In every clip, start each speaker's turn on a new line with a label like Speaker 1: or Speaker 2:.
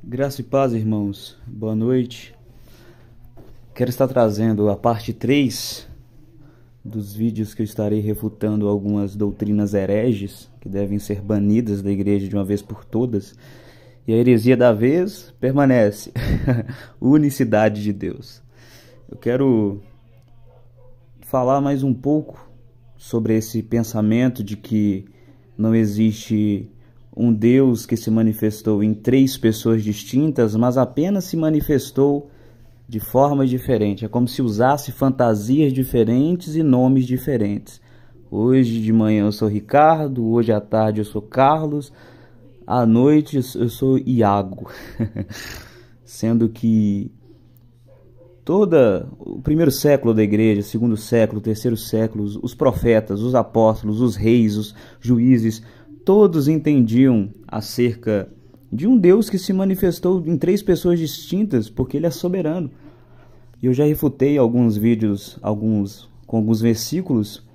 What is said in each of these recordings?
Speaker 1: Graça e paz, irmãos. Boa noite. Quero estar trazendo a parte 3 dos vídeos que eu estarei refutando algumas doutrinas hereges que devem ser banidas da igreja de uma vez por todas. E a heresia da vez permanece. Unicidade de Deus. Eu quero falar mais um pouco sobre esse pensamento de que não existe um Deus que se manifestou em 3 pessoas distintas, mas apenas se manifestou de forma diferente. É como se usasse fantasias diferentes e nomes diferentes. Hoje de manhã eu sou Ricardo, hoje à tarde eu sou Carlos, à noite eu sou Iago. Sendo que o primeiro século da igreja, segundo século, terceiro século, os profetas, os apóstolos, os reis, os juízes, todos entendiam acerca de um Deus que se manifestou em 3 pessoas distintas, porque ele é soberano. E eu já refutei alguns vídeos, com alguns versículos,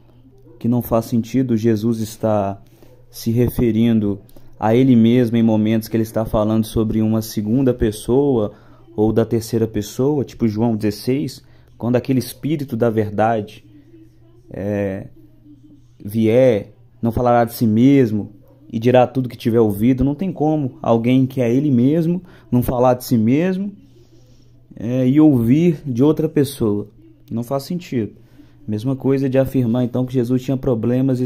Speaker 1: que não faz sentido Jesus estar se referindo a ele mesmo em momentos que ele está falando sobre uma segunda pessoa ou da terceira pessoa, tipo João 16, quando aquele Espírito da verdade vier, não falará de si mesmo e dirá tudo que tiver ouvido. Não tem como alguém que é ele mesmo não falar de si mesmo e ouvir de outra pessoa. Não faz sentido. Mesma coisa de afirmar então que Jesus tinha problemas de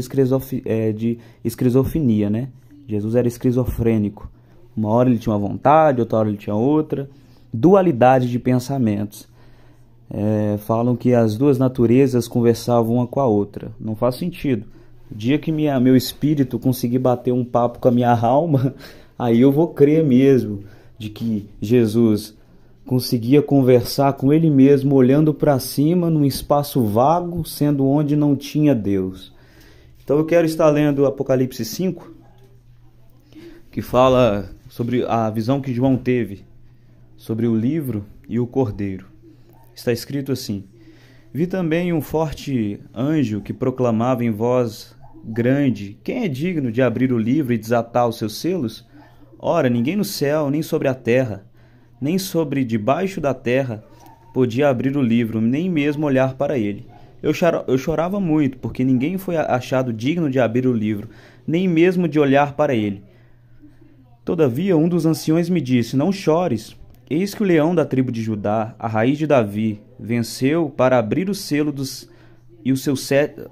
Speaker 1: esquizofrenia, né? Jesus era esquizofrênico. Uma hora ele tinha uma vontade, outra hora ele tinha outra. Dualidade de pensamentos. Falam que as duas naturezas conversavam uma com a outra. Não faz sentido. O dia que meu espírito conseguir bater um papo com a minha alma, aí eu vou crer mesmo de que Jesus conseguia conversar com ele mesmo olhando para cima num espaço vago, sendo onde não tinha Deus. Então eu quero estar lendo Apocalipse 5, que fala sobre a visão que João teve sobre o livro e o cordeiro. Está escrito assim: vi também um forte anjo que proclamava em voz grande: quem é digno de abrir o livro e desatar os seus selos? Ora, ninguém no céu, nem sobre a terra, nem sobre debaixo da terra podia abrir o livro, nem mesmo olhar para ele. Eu chorava muito, porque ninguém foi achado digno de abrir o livro, nem mesmo de olhar para ele. Todavia, um dos anciões me disse: não chores. Eis que o leão da tribo de Judá, a raiz de Davi, venceu para abrir o selo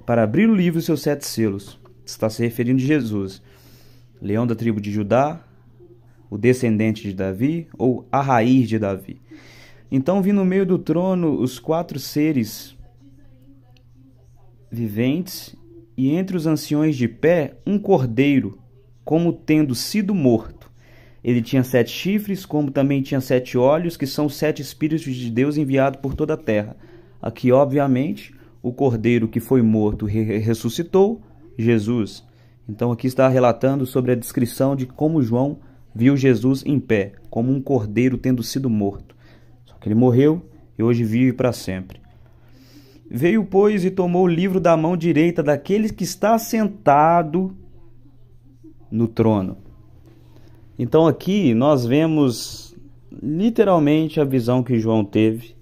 Speaker 1: para abrir o livro e os seus 7 selos. Está se referindo a Jesus. Leão da tribo de Judá, o descendente de Davi, ou a raiz de Davi. Então vi no meio do trono os 4 seres viventes, e entre os anciões de pé um cordeiro, como tendo sido morto. Ele tinha 7 chifres, como também tinha 7 olhos, que são os 7 Espíritos de Deus enviados por toda a terra. Aqui, obviamente, o cordeiro que foi morto ressuscitou, Jesus. Então aqui está relatando sobre a descrição de como João viu Jesus em pé, como um cordeiro tendo sido morto. Só que ele morreu e hoje vive para sempre. Veio, pois, e tomou o livro da mão direita daquele que está sentado no trono. Então aqui nós vemos literalmente a visão que João teve,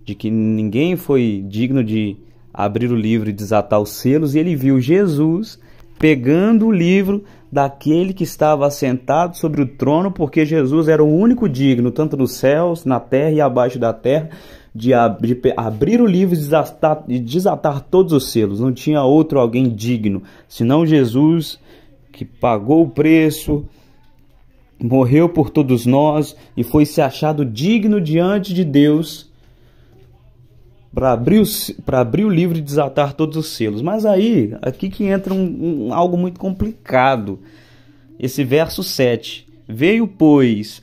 Speaker 1: de que ninguém foi digno de abrir o livro e desatar os selos, e ele viu Jesus pegando o livro daquele que estava assentado sobre o trono, porque Jesus era o único digno, tanto nos céus, na terra e abaixo da terra, de abrir o livro e desatar todos os selos. Não tinha outro alguém digno, senão Jesus, que pagou o preço, morreu por todos nós e foi se achado digno diante de Deus para abrir o livro e desatar todos os selos. Mas aí, aqui que entra algo muito complicado. Esse verso 7. Veio, pois,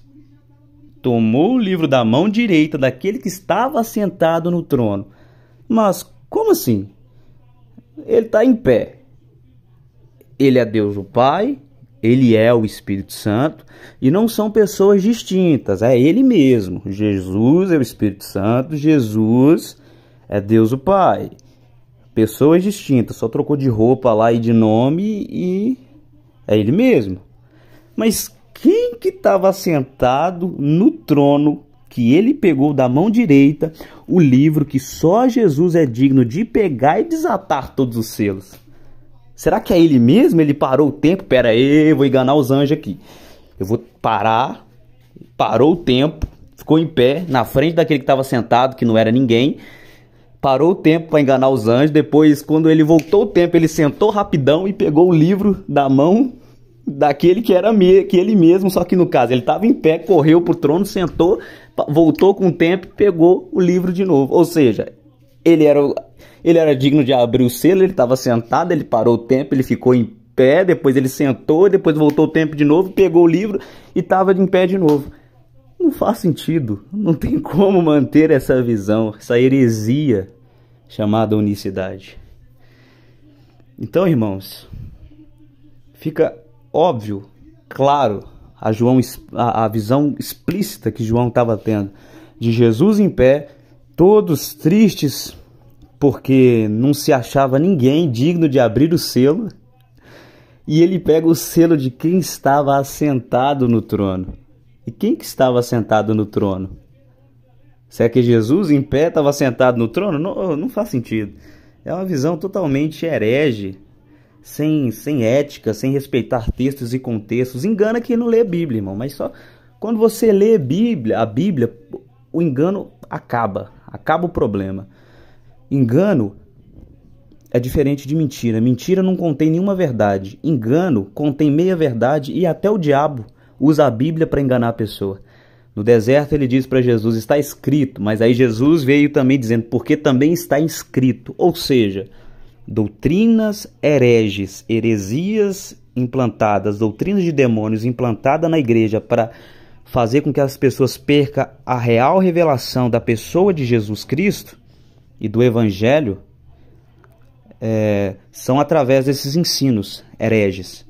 Speaker 1: tomou o livro da mão direita daquele que estava sentado no trono. Mas como assim? Ele está em pé. Ele é Deus o Pai, ele é o Espírito Santo, e não são pessoas distintas, é ele mesmo. Jesus é o Espírito Santo, Jesus é Deus o Pai. Pessoas distintas, só trocou de roupa lá e de nome, e é ele mesmo. Mas quem que estava sentado no trono que ele pegou da mão direita o livro que só Jesus é digno de pegar e desatar todos os selos? Será que é ele mesmo? Ele parou o tempo? Pera aí, vou enganar os anjos aqui. Eu vou parar. Parou o tempo, ficou em pé na frente daquele que estava sentado, que não era ninguém. Parou o tempo para enganar os anjos. Depois, quando ele voltou o tempo, ele sentou rapidão e pegou o livro da mão daquele que era que ele mesmo, só que no caso ele estava em pé, correu pro trono, sentou, voltou com o tempo e pegou o livro de novo. Ou seja, ele era digno de abrir o selo, ele estava sentado, ele parou o tempo, ele ficou em pé, depois ele sentou, depois voltou o tempo de novo, pegou o livro e estava em pé de novo. Não faz sentido, não tem como manter essa visão, essa heresia chamada unicidade. Então, irmãos, fica óbvio, claro, a visão explícita que João estava tendo de Jesus em pé, todos tristes porque não se achava ninguém digno de abrir o selo, e ele pega o selo de quem estava assentado no trono. E quem que estava sentado no trono? Será que Jesus em pé estava sentado no trono? Não, não faz sentido. É uma visão totalmente herege, sem ética, sem respeitar textos e contextos. Engana quem não lê a Bíblia, irmão. Mas só quando você lê a Bíblia, o engano acaba o problema. Engano é diferente de mentira. Mentira não contém nenhuma verdade. Engano contém meia verdade e até o diabo usa a Bíblia para enganar a pessoa. No deserto ele diz para Jesus, está escrito, mas aí Jesus veio também dizendo, porque também está escrito. Ou seja, doutrinas hereges, heresias implantadas, doutrinas de demônios implantadas na igreja para fazer com que as pessoas percam a real revelação da pessoa de Jesus Cristo e do Evangelho, são através desses ensinos hereges.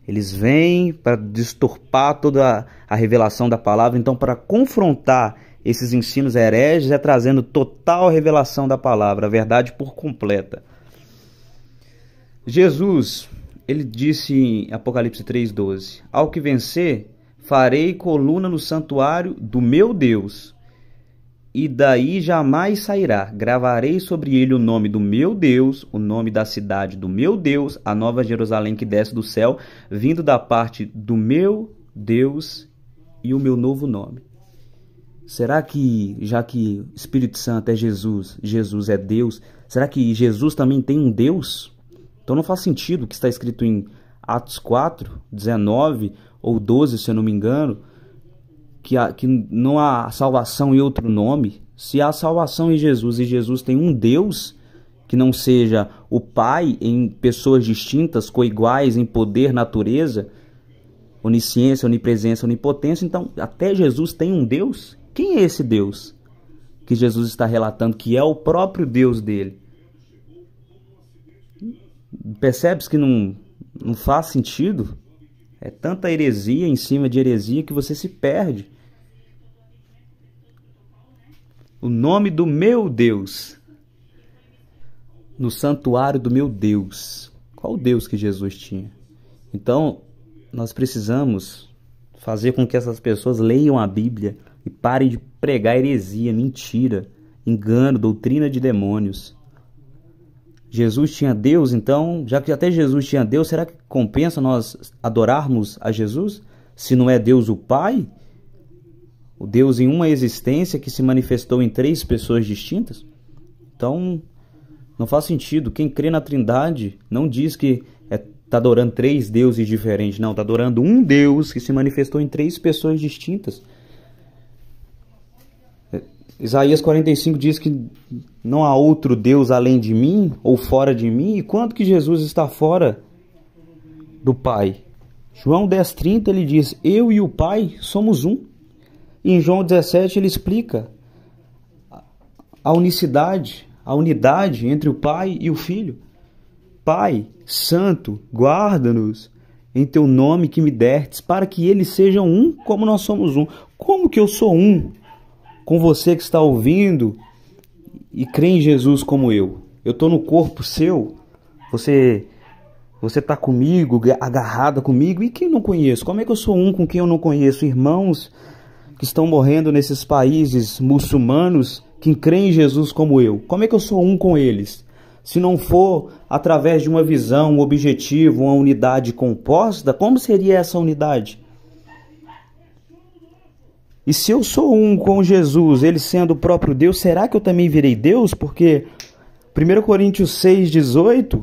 Speaker 1: Eles vêm para distorpar toda a revelação da palavra. Então, para confrontar esses ensinos hereges, é trazendo total revelação da palavra, a verdade por completa. Jesus, ele disse em Apocalipse 3,12, ao que vencer, farei coluna no santuário do meu Deus, e daí jamais sairá. Gravarei sobre ele o nome do meu Deus, o nome da cidade do meu Deus, a nova Jerusalém que desce do céu, vindo da parte do meu Deus, e o meu novo nome. Será que, já que o Espírito Santo é Jesus, Jesus é Deus, será que Jesus também tem um Deus? Então não faz sentido o que está escrito em Atos 4, 19 ou 12, se eu não me engano, que não há salvação em outro nome. Se há salvação em Jesus e Jesus tem um Deus que não seja o Pai em pessoas distintas, coiguais em poder, natureza, onisciência, onipresença, onipotência, então até Jesus tem um Deus? Quem é esse Deus que Jesus está relatando que é o próprio Deus dele? Percebes que não faz sentido? É tanta heresia em cima de heresia que você se perde. O nome do meu Deus, no santuário do meu Deus. Qual o Deus que Jesus tinha? Então, nós precisamos fazer com que essas pessoas leiam a Bíblia e parem de pregar heresia, mentira, engano, doutrina de demônios. Jesus tinha Deus, então, já que até Jesus tinha Deus, será que compensa nós adorarmos a Jesus? Se não é Deus o Pai, o Deus em uma existência que se manifestou em três pessoas distintas? Então, não faz sentido. Quem crê na Trindade não diz que está adorando três deuses diferentes. Não, está adorando um Deus que se manifestou em três pessoas distintas. Isaías 45 diz que não há outro Deus além de mim ou fora de mim. E quando que Jesus está fora do Pai? João 10,30 ele diz, eu e o Pai somos um. E em João 17 ele explica a unicidade, a unidade entre o Pai e o Filho. Pai Santo, guarda-nos em teu nome que me destes, para que eles sejam um como nós somos um. Como que eu sou um com você que está ouvindo e crê em Jesus como eu? Eu estou no corpo seu, você Você está comigo, agarrada comigo, e quem não conheço? Como é que eu sou um com quem eu não conheço? Irmãos que estão morrendo nesses países muçulmanos que creem em Jesus como eu. Como é que eu sou um com eles? Se não for através de uma visão, um objetivo, uma unidade composta, como seria essa unidade? E se eu sou um com Jesus, ele sendo o próprio Deus, será que eu também virei Deus? Porque 1 Coríntios 6,18,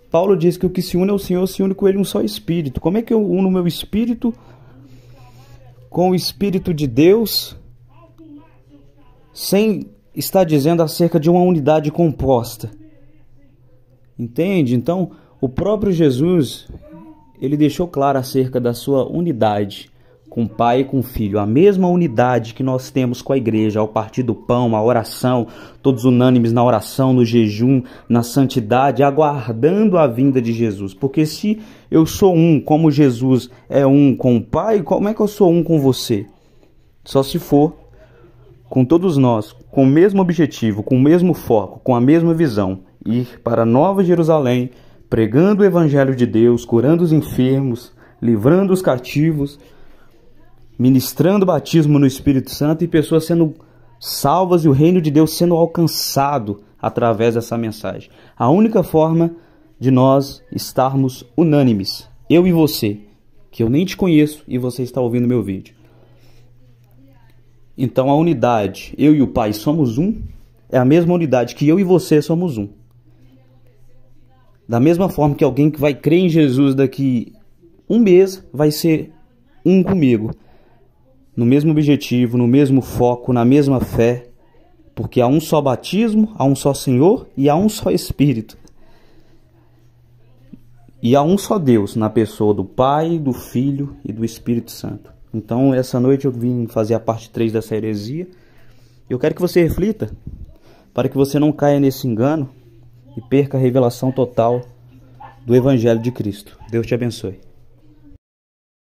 Speaker 1: Paulo diz que o que se une ao Senhor se une com ele um só espírito. Como é que eu uno o meu espírito com o Espírito de Deus, sem estar dizendo acerca de uma unidade composta? Entende? Então, o próprio Jesus, ele deixou claro acerca da sua unidade com o Pai e com o Filho. A mesma unidade que nós temos com a igreja, ao partir do pão, a oração, todos unânimes na oração, no jejum, na santidade, aguardando a vinda de Jesus. Porque se eu sou um como Jesus é um com o Pai, como é que eu sou um com você? Só se for com todos nós, com o mesmo objetivo, com o mesmo foco, com a mesma visão, ir para Nova Jerusalém, pregando o Evangelho de Deus, curando os enfermos, livrando os cativos, ministrando batismo no Espírito Santo e pessoas sendo salvas e o reino de Deus sendo alcançado através dessa mensagem. A única forma de nós estarmos unânimes, eu e você, que eu nem te conheço e você está ouvindo meu vídeo. Então a unidade, eu e o Pai somos um, é a mesma unidade que eu e você somos um. Da mesma forma que alguém que vai crer em Jesus daqui um mês vai ser um comigo. No mesmo objetivo, no mesmo foco, na mesma fé, porque há um só batismo, há um só Senhor e há um só Espírito. E há um só Deus na pessoa do Pai, do Filho e do Espírito Santo. Então, essa noite eu vim fazer a parte 3 dessa heresia. Eu quero que você reflita, para que você não caia nesse engano e perca a revelação total do Evangelho de Cristo. Deus te abençoe.